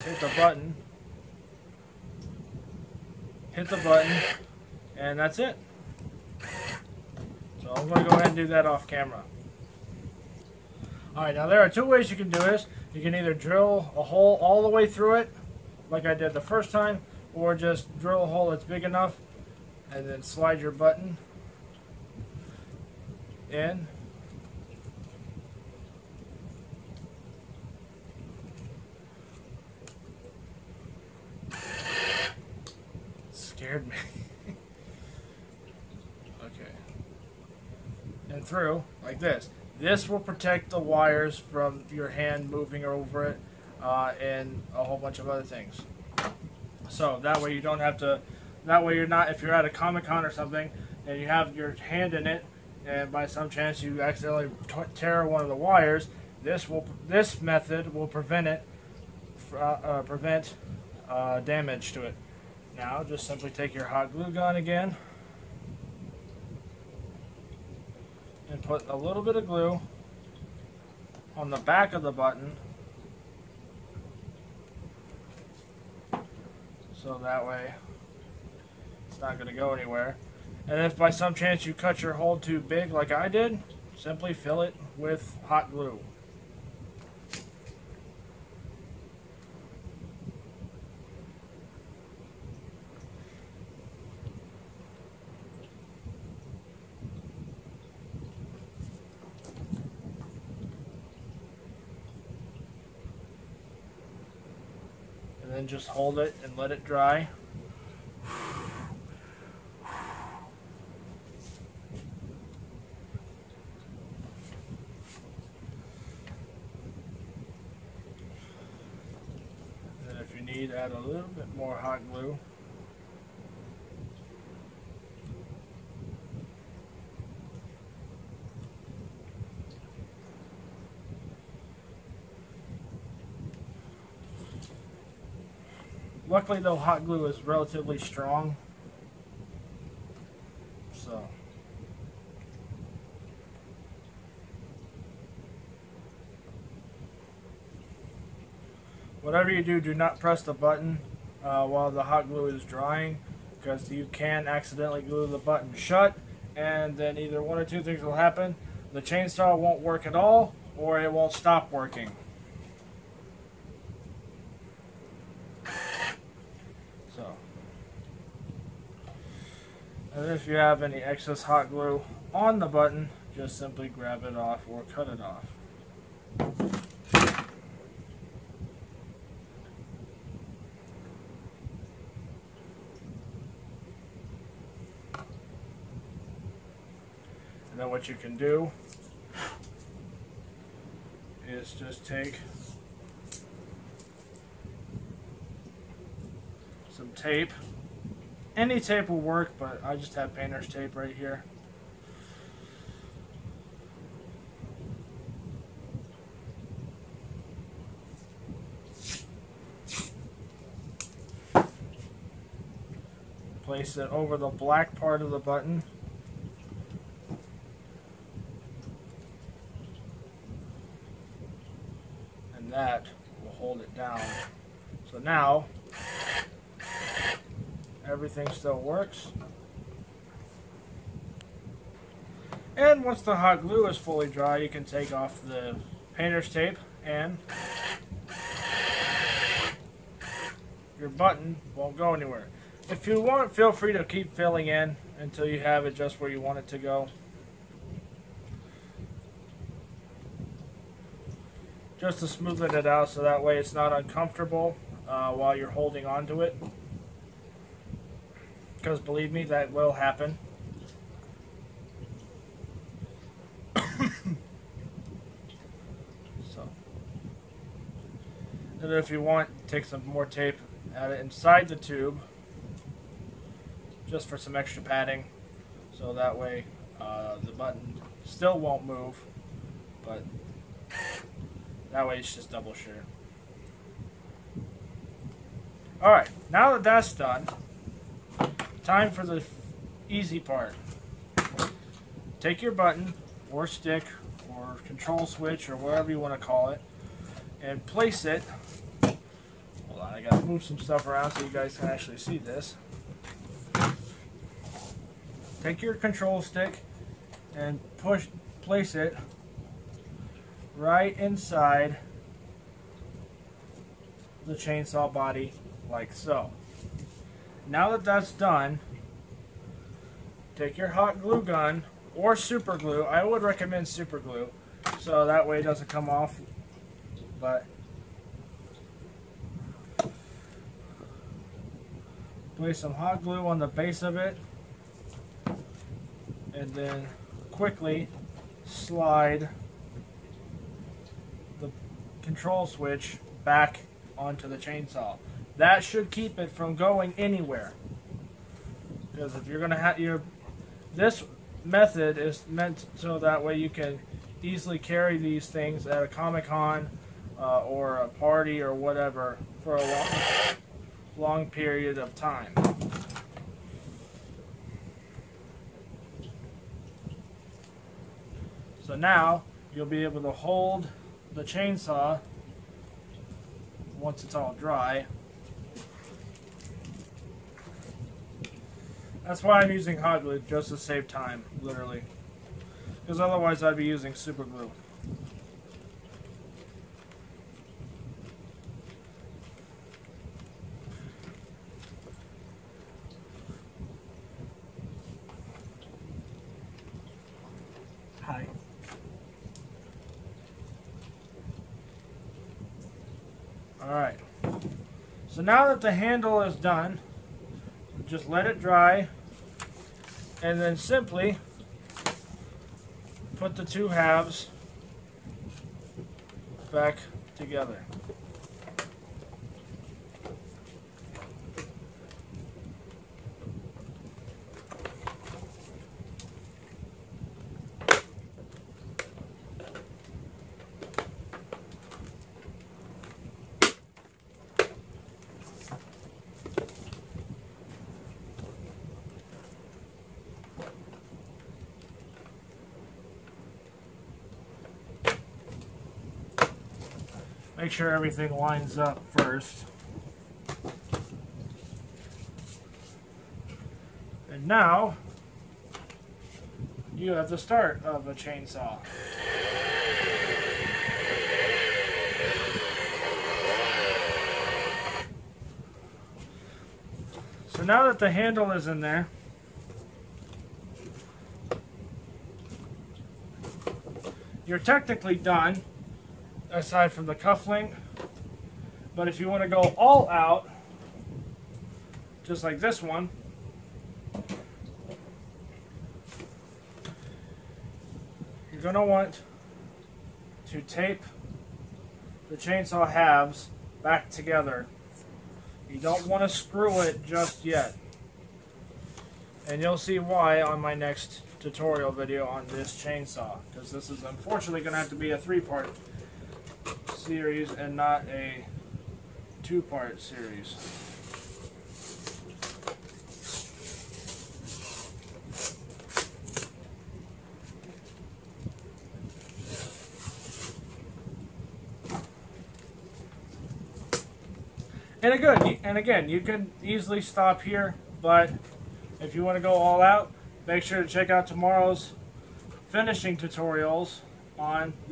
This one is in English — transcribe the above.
hit the button, and that's it. So I'm going to go ahead and do that off camera. Alright, now there are two ways you can do this. You can either drill a hole all the way through it, like I did the first time, or just drill a hole that's big enough and then slide your button in. Scared me. Okay. And through, like this. This will protect the wires from your hand moving over it and a whole bunch of other things. So that way you don't have to, that way you're not, if you're at a Comic-Con or something and you have your hand in it and by some chance you accidentally tear one of the wires, this method will prevent damage to it. Now just simply take your hot glue gun again and put a little bit of glue on the back of the button so that way it's not going to go anywhere. And if by some chance you cut your hole too big like I did, simply fill it with hot glue. And then just hold it and let it dry. And then if you need, add a little bit more hot glue. Luckily, though, hot glue is relatively strong, so whatever you do, do not press the button while the hot glue is drying, because you can accidentally glue the button shut, and then either one or two things will happen. The chainsaw won't work at all, or it won't stop working. And if you have any excess hot glue on the button, just simply grab it off or cut it off. And then what you can do is just take some tape. Any tape will work, but I just have painter's tape right here. Place it over the black part of the button. And that will hold it down. So now, everything still works. And once the hot glue is fully dry, you can take off the painter's tape and your button won't go anywhere. If you want, feel free to keep filling in until you have it just where you want it to go. Just to smoothen it out so that way it's not uncomfortable while you're holding on to it. Because believe me, that will happen. So, and if you want, take some more tape, add it inside the tube, just for some extra padding, so that way the button still won't move, but that way it's just double sure. Alright, now that that's done, time for the easy part. Take your button or stick or control switch or whatever you want to call it and place it. Hold I gotta move some stuff around so you guys can actually see this. Take your control stick and place it right inside the chainsaw body, like so. Now that that's done, take your hot glue gun or super glue. I would recommend super glue, so that way it doesn't come off. But place some hot glue on the base of it, and then quickly slide the control switch back onto the chainsaw. That should keep it from going anywhere. Because if you're going to have this method is meant so that way you can easily carry these things at a Comic-Con or a party or whatever for a long period of time. So now you'll be able to hold the chainsaw once it's all dry. That's why I'm using hot glue, just to save time, literally. Because otherwise I'd be using super glue. Hi. Alright. So now that the handle is done, just let it dry, and then simply put the two halves back together. Make sure everything lines up first. And now, you have the start of a chainsaw. So now that the handle is in there, you're technically done, aside from the cufflink. But if you want to go all out, just like this one, you're going to want to tape the chainsaw halves back together. You don't want to screw it just yet. And you'll see why on my next tutorial video on this chainsaw, because this is unfortunately going to have to be a 3-part series and not a 2-part series. And again, you can easily stop here, but if you want to go all out, make sure to check out tomorrow's finishing tutorials on the